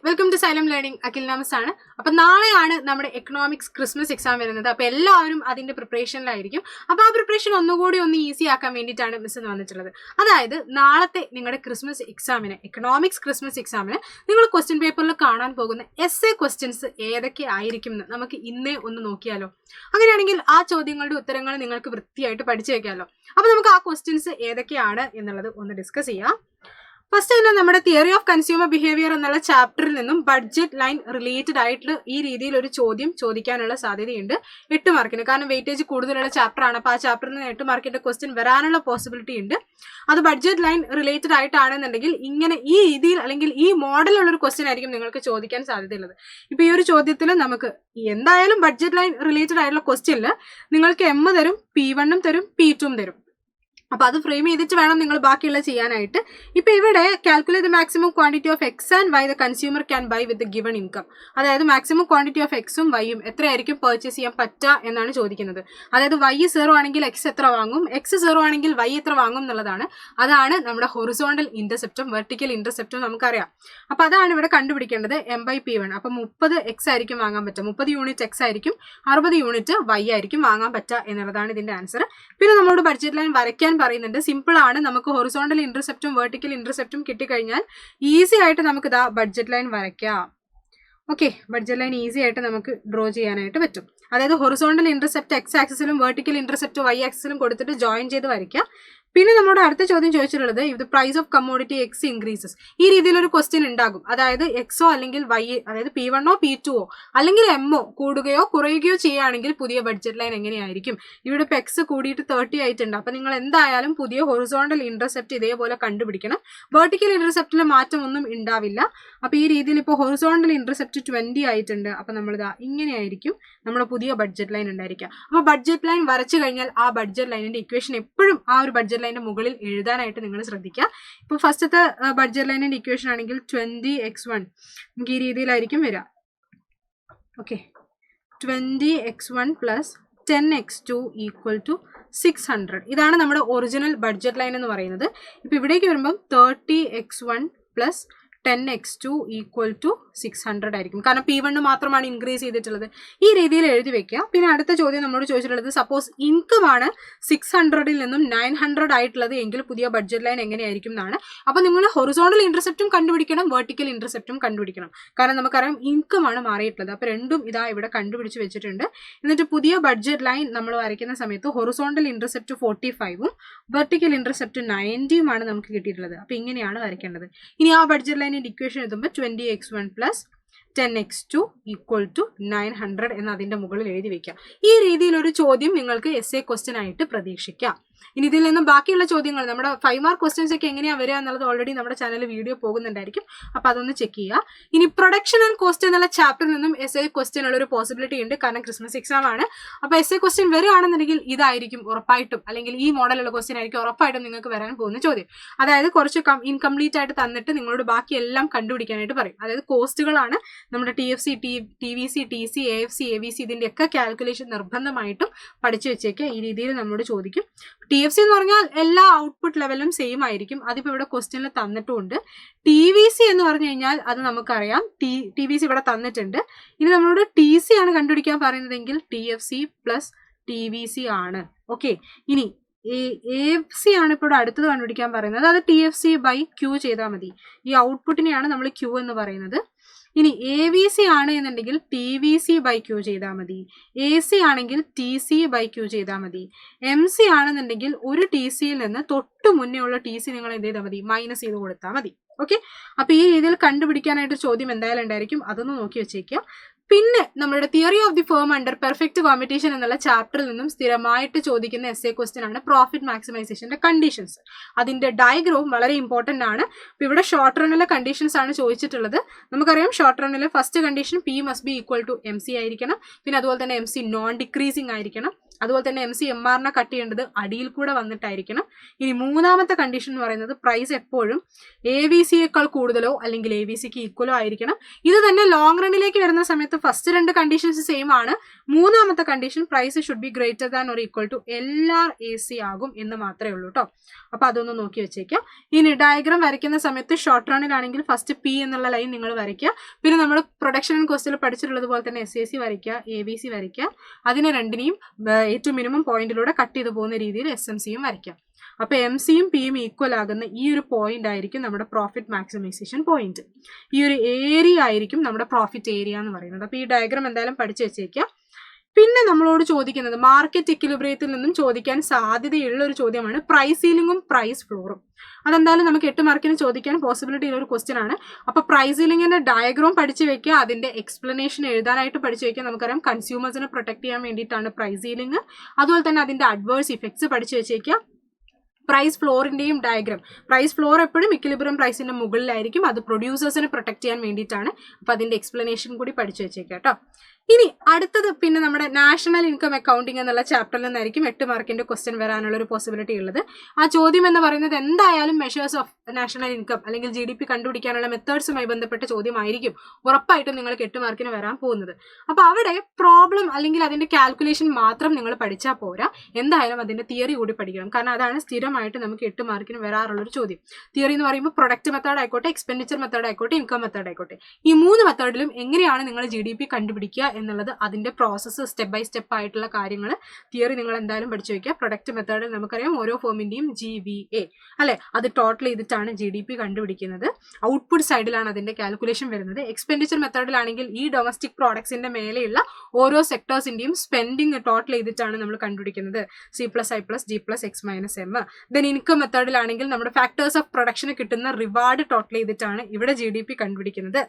Welcome to Xylem learning. Akhil നമസ്താണ്. അപ്പം നാളെയാണ് നമ്മുടെ എക്കണോമിക്സ് ക്രിസ്മസ് എക്സാം വരുന്നത്. അപ്പോൾ എല്ലാവരും അതിന്റെ പ്രിപ്പറേഷനിലായിരിക്കും. അപ്പോൾ ആ പ്രിപ്പറേഷൻ ഒന്നുകൂടി ഈസി ആക്കാൻ വേണ്ടിയിട്ടാണ് മിസ് വന്നിട്ടുള്ളത്. അതായത് നാളത്തെ നിങ്ങളുടെ ക്രിസ്മസ് എക്സാമിന്, എക്കണോമിക്സ് ക്രിസ്മസ് എക്സാമിന് നിങ്ങൾ ക്വസ്റ്റ്യൻ പേപ്പറിൽ കാണാൻ പോകുന്ന എസ്എ ക്വസ്റ്റ്യൻസ് ഏതൊക്കെ ആയിരിക്കും എന്ന് നമുക്ക് ഇന്നേ ഒന്ന് നോക്കിയാലോ. അങ്ങനെയാണെങ്കിൽ ആ ചോദ്യങ്ങളുടെ ഉത്തരങ്ങൾ നിങ്ങൾക്ക് വൃത്തിയായിട്ട് പഠിച്ചു വെക്കാമല്ലോ. അപ്പോൾ നമുക്ക് ആ ക്വസ്റ്റ്യൻസ് ഏതൊക്കെയാണ് എന്നുള്ളത് ഒന്ന് ഡിസ്കസ് ചെയ്യാം. ഫസ്റ്റ് തന്നെ നമ്മുടെ തിയറി ഓഫ് കൺസ്യൂമർ ബിഹേവിയർ എന്നുള്ള ചാപ്റ്ററിൽ നിന്നും ബഡ്ജറ്റ് ലൈൻ റിലേറ്റഡ് ആയിട്ട് ഈ രീതിയിൽ ഒരു ചോദ്യം ചോദിക്കാനുള്ള സാധ്യതയുണ്ട് 8 മാർക്കിന്. കാരണം വെയിറ്റേജ് കൂടുതലുള്ള ചാപ്റ്റർ ആണ്. അപ്പോൾ ആ ചാപ്റ്ററിൽ നിന്ന് 8 മാർക്കിന്റെ ക്വസ്റ്റ്യൻ വരാനുള്ള പോസിബിലിറ്റി ഉണ്ട്. അത് ബഡ്ജറ്റ് ലൈൻ റിലേറ്റഡ് ആയിട്ടാണെന്നുണ്ടെങ്കിൽ ഇങ്ങനെ ഈ രീതിയിൽ അല്ലെങ്കിൽ ഈ മോഡലുള്ള ഒരു ക്വസ്റ്റ്യൻ ആയിരിക്കും നിങ്ങൾക്ക് ചോദിക്കാൻ സാധ്യതയുള്ളത്. ഇപ്പൊ ഈ ഒരു ചോദ്യത്തിൽ നമുക്ക് എന്തായാലും ബഡ്ജറ്റ് ലൈൻ റിലേറ്റഡ് ആയിട്ടുള്ള ക്വസ്റ്റ്യനിൽ നിങ്ങൾക്ക് M തരും, P1 തരും, P2 തരും. അപ്പോൾ അത് ഫ്രെയിം ചെയ്തിട്ട് വേണം നിങ്ങൾ ബാക്കിയുള്ള ചെയ്യാനായിട്ട്. ഇപ്പോൾ ഇവിടെ calculate the maximum quantity of X and Y the consumer can buy with given income. അതായത് മാക്സിമം ക്വാണ്ടിറ്റി ഓഫ് എക്സും വൈയും എത്രയായിരിക്കും പർച്ചേസ് ചെയ്യാൻ പറ്റുക എന്നാണ് ചോദിക്കുന്നത്. അതായത് വൈ 0 ആണെങ്കിൽ എക്സ് എത്ര വാങ്ങും, എക്സ് 0 ആണെങ്കിൽ വൈ എത്ര വാങ്ങും എന്നുള്ളതാണ്. അതാണ് നമ്മുടെ ഹൊറിസോണ്ടൽ ഇന്റർസെപ്റ്റും വെർട്ടിക്കൽ ഇന്റർസെപ്റ്റും നമുക്കറിയാം. അപ്പോൾ അതാണ് ഇവിടെ കണ്ടുപിടിക്കേണ്ടത് M/P1. അപ്പം 30 എക്സ് ആയിരിക്കും വാങ്ങാൻ പറ്റുക, 30 യൂണിറ്റ് എക്സ് ആയിരിക്കും, 60 യൂണിറ്റ് വൈ ആയിരിക്കും വാങ്ങാൻ പറ്റുക എന്നുള്ളതാണ് ഇതിന്റെ ആൻസർ. പിന്നെ നമ്മളോട് ബഡ്ജറ്റ് ലൈൻ വരയ്ക്കാൻ പറയുന്നുണ്ട്. സിമ്പിൾ ആണ്. നമുക്ക് ഹൊറിസോണ്ടൽ ഇന്റർസെപ്റ്റും വെർട്ടിക്കൽ ഇന്റർസെപ്റ്റും കിട്ടിക്കഴിഞ്ഞാൽ ഈസി ആയിട്ട് നമുക്ക് ഇതാ ബഡ്ജറ്റ് ലൈൻ വരയ്ക്കാം. ഓക്കെ, ബഡ്ജറ്റ് ലൈൻ ഈസി ആയിട്ട് നമുക്ക് ഡ്രോ ചെയ്യാനായിട്ട് പറ്റും. അതായത് ഹൊറിസോണ്ടൽ ഇന്റർസെപ്റ്റ് എക്സ് ആക്സിസിലും വെർട്ടിക്കൽ ഇന്റർസെപ്റ്റ് വൈ ആക്സിസിലും കൊടുത്തിട്ട് ജോയിൻ ചെയ്ത് വരയ്ക്കാം. പിന്നെ നമ്മുടെ അടുത്ത ചോദ്യം ചോദിച്ചിട്ടുള്ളത് if the price of commodity x increases. ഈ രീതിയിലൊരു ക്വസ്റ്റ്യൻ ഉണ്ടാകും. അതായത് എക്സോ അല്ലെങ്കിൽ വൈ, അതായത് P1 P2 അല്ലെങ്കിൽ എമ്മോ കൂടുകയോ കുറയുകയോ ചെയ്യുകയാണെങ്കിൽ പുതിയ ബഡ്ജറ്റ് ലൈൻ എങ്ങനെയായിരിക്കും. ഇവിടെ ഇപ്പോൾ എക്സ് കൂടിയിട്ട് 30 ആയിട്ടുണ്ട്. അപ്പം നിങ്ങൾ എന്തായാലും പുതിയ ഹൊറിസോണ്ടൽ ഇന്റർസെപ്റ്റ് ഇതേപോലെ കണ്ടുപിടിക്കണം. വെർട്ടിക്കൽ ഇന്റർസെപ്റ്റിൽ മാറ്റമൊന്നും ഉണ്ടാവില്ല. അപ്പോൾ ഈ രീതിയിൽ ഇപ്പോൾ ഹൊറിസോണ്ടൽ ഇന്റർസെപ്റ്റ് 20 ആയിട്ടുണ്ട്. അപ്പം നമ്മളിതാ ഇങ്ങനെയായിരിക്കും നമ്മുടെ പുതിയ ബഡ്ജറ്റ് ലൈൻ ഉണ്ടായിരിക്കുക. അപ്പോൾ ബഡ്ജറ്റ് ലൈൻ വരച്ചു കഴിഞ്ഞാൽ ആ ബഡ്ജറ്റ് ലൈനിന്റെ ഇക്വേഷൻ എപ്പോഴും ആ ഒരു ബഡ്ജറ്റ് ലൈനിന്റെ മുകളിൽ എഴുതാനായിട്ട് നിങ്ങൾ ശ്രദ്ധിക്കുക. ഇപ്പോൾ ഫസ്റ്റത്തെ ബഡ്ജറ്റ് ലൈനിന്റെ ഇക്വേഷൻ ആണെങ്കിൽ 20x1 നമുക്ക് ഈ രീതിയിലായിരിക്കും വരിക. Okay, 20x1 plus 10x2 equal to 600. ഇതാണ് നമ്മുടെ ഒറിജിനൽ ബഡ്ജറ്റ് ലൈൻ എന്ന് പറയുന്നത്. ഇപ്പൊ ഇവിടേക്ക് വരുമ്പം 30x1 plus 10x2 equal to 600 ആയിരിക്കും. കാരണം P1 മാത്രമാണ് ഇൻക്രീസ് ചെയ്തിട്ടുള്ളത്. ഈ രീതിയിൽ എഴുതി വെക്കുക. പിന്നെ അടുത്ത ചോദ്യം നമ്മളോട് ചോദിച്ചിട്ടുള്ളത് സപ്പോസ് ഇൻകം ആണ് 600ൽ നിന്നും 900 ആയിട്ടുള്ളത് എങ്കിൽ പുതിയ ബഡ്ജറ്റ് ലൈൻ എങ്ങനെയായിരിക്കും എന്നാണ്. അപ്പോൾ നിങ്ങൾ ഹൊറിസോണ്ടൽ ഇന്റർസെപ്റ്റും കണ്ടുപിടിക്കണം, വെർട്ടിക്കൽ ഇന്റർസെപ്റ്റും കണ്ടുപിടിക്കണം. കാരണം നമുക്കറിയാം ഇൻകം ആണ് മാറിയിട്ടുള്ളത്. അപ്പോൾ രണ്ടും ഇതാ ഇവിടെ കണ്ടുപിടിച്ച് വെച്ചിട്ടുണ്ട്. എന്നിട്ട് പുതിയ ബഡ്ജറ്റ് ലൈൻ നമ്മൾ വരയ്ക്കുന്ന സമയത്ത് ഹൊറിസോണ്ടൽ ഇന്റർസെപ്റ്റ് 45ഉം വെർട്ടിക്കൽ ഇന്റർസെപ്റ്റ് 90ഉമാണ് നമുക്ക് കിട്ടിയിട്ടുള്ളത്. അപ്പോൾ ഇങ്ങനെയാണ് വരയ്ക്കേണ്ടത്. ഇനി ആ ബഡ്ജറ്റ് ലൈൻ ഇക്വേഷൻ എഴുതുമ്പോൾ 20x1 plus 10x2 equal to 900 എന്ന് അതിന്റെ മുകളിൽ എഴുതി വെക്കാം. ഈ രീതിയിൽ ഒരു ചോദ്യം നിങ്ങൾക്ക് എസ്എ ക്വസ്റ്റ്യൻ ആയിട്ട് പ്രതീക്ഷിക്കാം. ഇനി ഇതിൽ നിന്നും ബാക്കിയുള്ള ചോദ്യങ്ങൾ നമ്മുടെ 5 മാർക്ക് ക്വസ്റ്റ്യൻസ് ഒക്കെ എങ്ങനെയാണ് വരിക എന്നുള്ളത് ഓൾറെഡി നമ്മുടെ ചാനലിൽ വീഡിയോ പോകുന്നുണ്ടായിരിക്കും. അപ്പോൾ അതൊന്ന് ചെക്ക് ചെയ്യുക. ഇനി പ്രൊഡക്ഷൻ ആൻഡ് കോസ്റ്റ് എന്നുള്ള ചാപ്റ്ററിൽ നിന്നും എസ്എ ക്വസ്റ്റ്യൻ ഉള്ള ഒരു പോസിബിലിറ്റി ഉണ്ട്. കാരണം ക്രിസ്മസ് എക്സാം ആണ്. അപ്പോൾ എസ്എ ക്വസ്റ്റ്യൻ വരികയാണെന്നുണ്ടെങ്കിൽ ഇതായിരിക്കും ഉറപ്പായിട്ടും, അല്ലെങ്കിൽ ഈ മോഡലുള്ള ക്വസ്റ്റ്യൻ ആയിരിക്കും ഉറപ്പായിട്ടും നിങ്ങൾക്ക് വരാൻ പോകുന്ന ചോദ്യം. അതായത് കുറച്ച് ഇൻകംപ്ലീറ്റ് ആയിട്ട് തന്നിട്ട് നിങ്ങളോട് ബാക്കി എല്ലാം കണ്ടുപിടിക്കാനായിട്ട് പറയും. അതായത് കോസ്റ്റുകളാണ് നമ്മുടെ TFC, TVC, TC, AFC, ABC ഇതിന്റെ ഒക്കെ കാൽക്കുലേഷൻ നിർബന്ധമായിട്ടും പഠിച്ചു വെച്ചേക്കുക. ഈ രീതിയിൽ നമ്മളോട് ചോദിക്കും. TFC എന്ന് പറഞ്ഞാൽ എല്ലാ ഔട്ട്പുട്ട് ലെവലും സെയിം ആയിരിക്കും. അതിപ്പോൾ ഇവിടെ ക്വസ്റ്റ്യനിൽ തന്നിട്ടുമുണ്ട്. TVC എന്ന് പറഞ്ഞു കഴിഞ്ഞാൽ അത് നമുക്കറിയാം, TVC ഇവിടെ തന്നിട്ടുണ്ട്. ഇനി നമ്മളോട് TC ആണ് കണ്ടുപിടിക്കാൻ പറയുന്നതെങ്കിൽ TFC പ്ലസ് TVC ആണ്. ഓക്കെ, ഇനി AFC ആണ് ഇപ്പോൾ അടുത്തത് കണ്ടുപിടിക്കാൻ പറയുന്നത്. അത് TFC ബൈ Q ചെയ്താൽ മതി. ഈ ഔട്ട്പുട്ടിനെയാണ് നമ്മൾ Q എന്ന് പറയുന്നത്. ഇനി AVC ആണ് എന്നുണ്ടെങ്കിൽ TVC ബൈ Q ചെയ്താൽ മതി. AC ആണെങ്കിൽ TC ബൈ Q ചെയ്താൽ മതി. MC ആണെന്നുണ്ടെങ്കിൽ ഒരു TCയിൽ നിന്ന് തൊട്ട് മുന്നേ ഉള്ള TC നിങ്ങൾ എന്ത് ചെയ്താൽ മതി, മൈനസ് ചെയ്ത് കൊടുത്താൽ മതി. ഓക്കെ, അപ്പോൾ ഈ രീതിയിൽ കണ്ടുപിടിക്കാനായിട്ട് ചോദ്യം എന്തായാലും ഉണ്ടായിരിക്കും. അതൊന്ന് നോക്കി വെച്ചേക്കുക. പിന്നെ നമ്മുടെ theory of the firm under perfect competition എന്നുള്ള ചാപ്റ്ററിൽ നിന്നും സ്ഥിരമായിട്ട് ചോദിക്കുന്ന എസ്എ ക്വസ്റ്റ്യൻ ആണ് പ്രോഫിറ്റ് മാക്സിമൈസേഷന്റെ കണ്ടീഷൻസ്. അതിന്റെ ഡയഗ്രവും വളരെ ഇമ്പോർട്ടന്റ് ആണ്. അപ്പോൾ ഇവിടെ ഷോർട്ട് റണ്ണിലെ കണ്ടീഷൻസ് ആണ് ചോദിച്ചിട്ടുള്ളത്. നമുക്കറിയാം ഷോർട്ട് റണ്ണിലെ first condition P must be equal to MC ആയിരിക്കണം. പിന്നെ അതുപോലെ തന്നെ MC നോൺ ഡിക്രീസിങ് ആയിരിക്കണം. അതുപോലെ തന്നെ MCMR കട്ട് ചെയ്യേണ്ടത് അടിയിൽ കൂടെ വന്നിട്ടായിരിക്കണം. ഇനി മൂന്നാമത്തെ കണ്ടീഷൻ എന്ന് പറയുന്നത് പ്രൈസ് എപ്പോഴും AVCയേക്കാൾ കൂടുതലോ അല്ലെങ്കിൽ AVCക്ക് ഈക്വലോ ആയിരിക്കണം. ഇത് തന്നെ ലോങ് റണ്ണിലേക്ക് വരുന്ന സമയത്ത് ഫസ്റ്റ് 2 കണ്ടീഷൻസ് സെയിം ആണ്. മൂന്നാമത്തെ condition price should be greater than or equal to LRAC ആകും എന്ന് മാത്രമേ ഉള്ളൂ കേട്ടോ. അപ്പൊ അതൊന്ന് നോക്കി വെച്ചേക്കാം. ഇനി ഡയഗ്രാം വരയ്ക്കുന്ന സമയത്ത് ഷോർട്ട് റണ്ണിലാണെങ്കിൽ ഫസ്റ്റ് P എന്നുള്ള ലൈൻ നിങ്ങൾ വരയ്ക്കുക. പിന്നെ നമ്മൾ പ്രൊഡക്ഷൻ ആൻഡ് കോസ്റ്റിൽ പഠിച്ചിട്ടുള്ളത് പോലെ തന്നെ SAC വരയ്ക്കുക, AVC വരയ്ക്കുക. അതിനെ രണ്ടിനെയും ഏറ്റവും മിനിമം പോയിന്റിലൂടെ കട്ട് ചെയ്ത് പോകുന്ന രീതിയിൽ SMCയും വരയ്ക്കാം. അപ്പൊ MCയും Pയും ഈക്വൽ ആകുന്ന ഈ ഒരു പോയിന്റ് ആയിരിക്കും നമ്മുടെ പ്രോഫിറ്റ് മാക്സിമൈസേഷൻ പോയിന്റ്. ഈ ഒരു ഏരിയ ആയിരിക്കും നമ്മുടെ പ്രോഫിറ്റ് ഏരിയ എന്ന് പറയുന്നത്. അപ്പൊ ഈ ഡയഗ്രാം എന്തായാലും പഠിച്ചു വെച്ചേക്കാം. പിന്നെ നമ്മളോട് ചോദിക്കുന്നത് മാർക്കറ്റ് എക്വിലിബ്രിയത്തിൽ നിന്നും ചോദിക്കാൻ സാധ്യതയുള്ള ഒരു ചോദ്യമാണ് പ്രൈസ് സീലിംഗും പ്രൈസ് ഫ്ലോറും. അതെന്തായാലും നമുക്ക് 8 മാർക്കിന് ചോദിക്കാൻ പോസിബിലിറ്റി ഉള്ള ഒരു ക്വസ്റ്റ്യൻ ആണ്. അപ്പൊ പ്രൈസ് സീലിംഗിന്റെ ഡയഗ്രാം പഠിച്ചു വെക്കുക, അതിന്റെ എക്സ്പ്ലനേഷൻ എഴുതാനായിട്ട് പഠിച്ചു വെക്കുക. നമുക്കറിയാം കൺസ്യൂമേഴ്സിനെ പ്രൊട്ടക്ട് ചെയ്യാൻ വേണ്ടിയിട്ടാണ് പ്രൈസ് സീലിംഗ്. അതുപോലെ തന്നെ അതിന്റെ അഡ്വേഴ്സ് ഇഫക്ട്സ് പഠിച്ചു വെച്ചേക്കുക. പ്രൈസ് ഫ്ലോറിന്റെയും ഡയഗ്രാം, പ്രൈസ് ഫ്ലോർ എപ്പോഴും ഇക്വിലിബ്രിയം പ്രൈസിന്റെ മുകളിലായിരിക്കും, അത് പ്രൊഡ്യൂസേഴ്സിനെ പ്രൊട്ടക്ട് ചെയ്യാൻ വേണ്ടിയിട്ടാണ്. അപ്പൊ അതിന്റെ എക്സ്പ്ലനേഷൻ കൂടി പഠിച്ചു വെച്ചേക്കാം കേട്ടോ. ഇനി അടുത്തത് പിന്നെ നമ്മുടെ നാഷണൽ ഇൻകം അക്കൗണ്ടിങ് എന്നുള്ള ചാപ്റ്ററിൽ നിന്നായിരിക്കും 8 മാർക്കിന്റെ ക്വസ്റ്റ്യൻ വരാനുള്ള ഒരു പോസിബിലിറ്റി ഉള്ളത്. ആ ചോദ്യം എന്ന് പറയുന്നത് എന്തായാലും മെഷേഴ്സ് ഓഫ് നാഷണൽ ഇൻകം അല്ലെങ്കിൽ GDP കണ്ടുപിടിക്കാനുള്ള മെത്തേഡ്സുമായി ബന്ധപ്പെട്ട ചോദ്യമായിരിക്കും ഉറപ്പായിട്ടും നിങ്ങൾക്ക് 8 മാർക്കിന് വരാൻ പോകുന്നത്. അപ്പൊ അവിടെ പ്രോബ്ലം അല്ലെങ്കിൽ അതിന്റെ കാൽക്കുലേഷൻ മാത്രം നിങ്ങൾ പഠിച്ചാൽ പോരാ, എന്തായാലും അതിന്റെ തിയറി കൂടി പഠിക്കണം. കാരണം അതാണ് സ്ഥിരമായിട്ട് നമുക്ക് 8 മാർക്കിന് വരാറുള്ള ഒരു ചോദ്യം. തിയറി എന്ന് പറയുമ്പോൾ പ്രൊഡക്റ്റ് മെത്തേഡ് ആയിക്കോട്ടെ, എക്സ്പെൻഡിച്ചർ മെത്തേഡ് ആയിക്കോട്ടെ, ഇൻകം മെത്തേഡ് ആയിക്കോട്ടെ, ഈ 3 മെത്തേഡിലും എങ്ങനെയാണ് നിങ്ങൾ GDP കണ്ടുപിടിക്കുക എന്നുള്ളത്, അതിന്റെ പ്രോസസ്സ് സ്റ്റെപ്പ് ബൈ സ്റ്റെപ്പ് ആയിട്ടുള്ള കാര്യങ്ങൾ തിയറി നിങ്ങൾ എന്തായാലും പഠിച്ചു വയ്ക്കുക. പ്രൊഡക്റ്റ് മെത്തേഡിൽ നമുക്കറിയാം ഓരോ ഫേമിന്റെയും GVA അല്ലെ, അത് ടോട്ടൽ ചെയ്തിട്ടാണ് GDP കണ്ടുപിടിക്കുന്നത്. ഔട്ട്പുട്ട് സൈഡിലാണ് അതിന്റെ കാൽക്കുലേഷൻ വരുന്നത്. എക്സ്പെൻഡിച്ചർ മെത്തേഡിലാണെങ്കിൽ ഈ ഡൊമസ്റ്റിക് പ്രോഡക്ട്സിന്റെ മേലെയുള്ള ഓരോ സെക്ടേഴ്സിന്റെയും സ്പെൻഡിങ് ടോട്ടൽ ചെയ്തിട്ടാണ് നമ്മൾ കണ്ടുപിടിക്കുന്നത്. C+I+D+X-M. ദെൻ ഇൻകം മെത്തേഡിലാണെങ്കിൽ നമ്മുടെ ഫാക്ടേഴ്സ് ഓഫ് പ്രൊഡക്ഷന് കിട്ടുന്ന റിവാർഡ് ടോട്ടൽ ചെയ്തിട്ടാണ് ഇവിടെ GDP കണ്ടുപിടിക്കുന്നത്.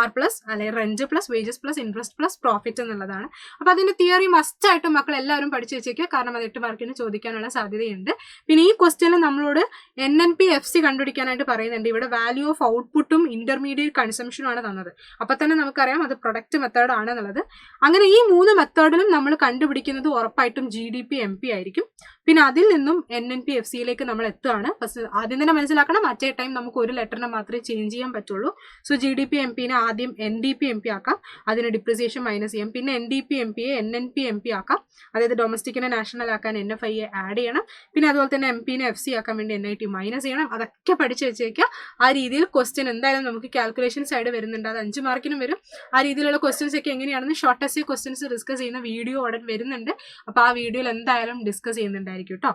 R+ അല്ലെങ്കിൽ rent plus wages plus interest plus profit എന്നുള്ളതാണ്. അപ്പൊ അതിന്റെ തിയറി മസ്റ്റ് ആയിട്ട് മക്കൾ എല്ലാവരും പഠിച്ചു വെച്ചേക്കുക, കാരണം അത് 8 മാർക്കിന് ചോദിക്കാനുള്ള സാധ്യതയുണ്ട്. പിന്നെ ഈ ക്വസ്റ്റ്യനിൽ നമ്മളോട് NNP-FC കണ്ടുപിടിക്കാനായിട്ട് പറയുന്നുണ്ട്. ഇവിടെ വാല്യൂ ഓഫ് ഔട്ട്പുട്ടും ഇന്റർമീഡിയറ്റ് കൺസംഷനും ആണ് തന്നത്. അപ്പൊ തന്നെ നമുക്കറിയാം അത് പ്രൊഡക്റ്റ് മെത്തേഡ് ആണ് എന്നുള്ളത്. അങ്ങനെ ഈ 3 മെത്തേഡിലും നമ്മൾ കണ്ടുപിടിക്കുന്നത് ഉറപ്പായിട്ടും GDP MP ആയിരിക്കും. പിന്നെ അതിൽ നിന്നും NNP-FCയിലേക്ക് നമ്മൾ എത്തുകയാണ്. ഫസ്റ്റ് ആദ്യം തന്നെ മനസ്സിലാക്കണം, അറ്റ് എ ടൈം നമുക്ക് ഒരു ലെറ്ററിനെ മാത്രമേ ചേഞ്ച് ചെയ്യാൻ പറ്റുള്ളൂ. സോ GDP-MP ആദ്യം NDP-MP ആക്കാം, അതിന് ഡിപ്രിസിയേഷൻ മൈനസ് ചെയ്യാം. പിന്നെ NDP-MPയെ NNP-MP ആക്കാം, അതായത് ഡൊമസ്റ്റിക്കിനെ നാഷണൽ ആക്കാൻ NFIയെ ആഡ് ചെയ്യണം. പിന്നെ അതുപോലെ തന്നെ MP-നെ FC ആക്കാൻ വേണ്ടി NIT മൈനസ് ചെയ്യണം. അതൊക്കെ പഠിച്ചു വെച്ചേക്കുക. ആ രീതിയിൽ ക്വസ്റ്റ്യൻ എന്തായാലും നമുക്ക് കാൽക്കുലേഷൻ സൈഡ് വരുന്നുണ്ട്, അത് 5 മാർക്കിനും വരും. ആ രീതിയിലുള്ള ക്വസ്റ്റ്യൻസ് ഒക്കെ എങ്ങനെയാണെന്ന് ഷോർട്ടസ്റ്റ് ക്വസ്റ്റ്യൻസ് ഡിസ്കസ് ചെയ്യുന്ന വീഡിയോ ഉടൻ വരുന്നുണ്ട്. അപ്പൊ ആ വീഡിയോയിൽ എന്തായാലും ഡിസ്കസ് ചെയ്യുന്നുണ്ടായിരിക്കും കേട്ടോ.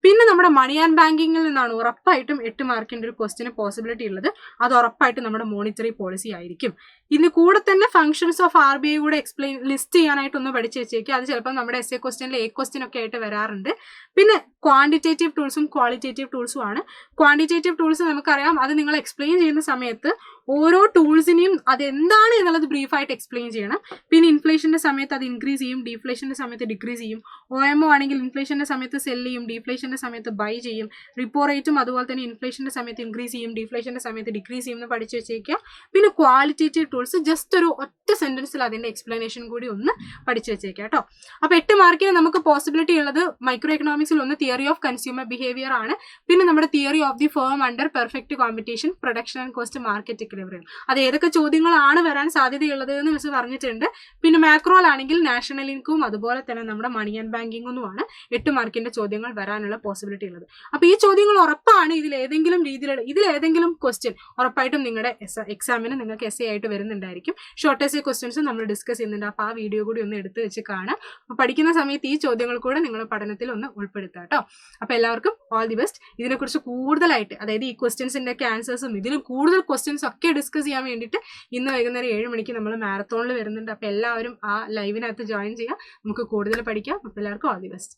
പിന്നെ നമ്മുടെ മണി ആൻഡ് ബാങ്കിങ്ങിൽ നിന്നാണ് ഉറപ്പായിട്ടും 8 മാർക്കിന്റെ ഒരു ക്വസ്റ്റിന് പോസിബിലിറ്റി ഉള്ളത്. അത് ഉറപ്പായിട്ടും നമ്മുടെ മോണിറ്ററി പോളിസി ആയിരിക്കും. ഇതിന് കൂടെ തന്നെ ഫംഗ്ഷൻസ് ഓഫ് RBI കൂടെ എക്സ്പ്ലെയിൻ ലിസ്റ്റ് ചെയ്യാനായിട്ടൊന്ന് പഠിച്ചു വെച്ചേക്കുക. അത് ചിലപ്പോൾ നമ്മുടെ essay ക്വസ്റ്റ്യനിൽ A ക്വസ്റ്റ്യൻ ഒക്കെ ആയിട്ട് വരാറുണ്ട്. പിന്നെ ക്വാണ്ടിറ്റേറ്റീവ് ടൂൾസും ക്വാളിറ്റേറ്റീവ് ടൂൾസും ആണ്. ക്വാണ്ടിറ്റേറ്റീവ് ടൂൾസ് നമുക്കറിയാം, അത് നിങ്ങൾ എക്സ്പ്ലെയിൻ ചെയ്യുന്ന സമയത്ത് ഓരോ ടൂൾസിനെയും അതെന്താണ് എന്നുള്ളത് ബ്രീഫായിട്ട് എക്സ്പ്ലെയിൻ ചെയ്യണം. പിന്നെ ഇൻഫ്ലേഷന്റെ സമയത്ത് അത് ഇൻക്രീസ് ചെയ്യും, ഡീഫ്ലേഷന്റെ സമയത്ത് ഡിക്രീസ് ചെയ്യും. OMO ആണെങ്കിൽ ഇൻഫ്ലേഷന്റെ സമയത്ത് സെൽ ചെയ്യും, ഡീഫ്ലേഷന്റെ സമയത്ത് ബൈ ചെയ്യും. റിപ്പോ റേറ്റും അതുപോലെ തന്നെ ഇൻഫ്ലേഷന്റെ സമയത്ത് ഇൻക്രീസ് ചെയ്യും, ഡീഫ്ലേഷന്റെ സമയത്ത് ഡിക്രീസ് ചെയ്യും എന്ന് പഠിച്ചു വെച്ചേക്കുക. പിന്നെ ക്വാളിറ്റേറ്റീവ് ടൂൾസ് ജസ്റ്റ് ഒരു ഒറ്റ സെന്റൻസിൽ അതിന്റെ എക്സ്പ്ലനേഷൻ കൂടി ഒന്ന് പഠിച്ചു വെച്ചേക്കാം കേട്ടോ. അപ്പൊ 8 മാർക്കിന് നമുക്ക് പോസിബിലിറ്റി ഉള്ളത് മൈക്രോ എക്കണോമിക്സിൽ ഒന്ന് തിയറി ഓഫ് കൺസ്യൂമർ ബിഹേവിയർ ആണ്. പിന്നെ നമ്മുടെ theory of the firm under perfect competition, production and cost, market equilibrium. അത് ഏതൊക്കെ ചോദ്യങ്ങളാണ് വരാൻ സാധ്യതയുള്ളത് എന്ന് മിസ് പറഞ്ഞിട്ടുണ്ട്. പിന്നെ മാക്രോയിലാണെങ്കിൽ നാഷണൽ ഇൻകവും അതുപോലെ തന്നെ നമ്മുടെ മണി ആൻഡ് ബാങ്കിങ്ങുമാണ് 8 മാർക്കിന്റെ ചോദ്യങ്ങൾ വരാനുള്ള പോസിബിലിറ്റി ഉള്ളത്. അപ്പൊ ഈ ചോദ്യങ്ങൾ ഉറപ്പാണ്. ഇതിലേതെങ്കിലും ക്വസ്റ്റ്യൻ ഉറപ്പായിട്ടും നിങ്ങളുടെ എക്സാമിന് നിങ്ങൾക്ക് essay ആയിട്ട് വരുന്നുണ്ടായിരിക്കും. ഷോർട്ട് essay ക്വസ്റ്റ്യൻസ് നമ്മൾ ഡിസ്കസ് ചെയ്യുന്നുണ്ട്. അപ്പൊ ആ വീഡിയോ കൂടി ഒന്ന് എടുത്ത് വെച്ച് കാണാം. അപ്പൊ പഠിക്കുന്ന സമയത്ത് ഈ ചോദ്യങ്ങൾ കൂടെ നിങ്ങൾ പഠനത്തിൽ ഒന്ന് ഉൾപ്പെടുത്തുക കേട്ടോ. അപ്പൊ എല്ലാവർക്കും ഓൾ ദി ബെസ്റ്റ്. ഇതിനെക്കുറിച്ച് കൂടുതലായിട്ട്, അതായത് ഈ ക്വസ്റ്റ്യൻസിന്റെ ആൻസേഴ്സും ഇതിലും കൂടുതൽ ക്വസ്റ്റ്യൻസ് ഒക്കെ ഡിസ്കസ് ചെയ്യാൻ വേണ്ടിയിട്ട് ഇന്ന് വൈകുന്നേരം 7 മണിക്ക് നമ്മൾ മാരത്തോണിൽ വരുന്നുണ്ട്. അപ്പൊ എല്ലാവരും ആ ലൈവിനകത്ത് ജോയിൻ ചെയ്യുക. നമുക്ക് കൂടുതൽ പഠിക്കാം. അപ്പൊ എല്ലാവർക്കും ഓൾ ദി ബെസ്റ്റ്.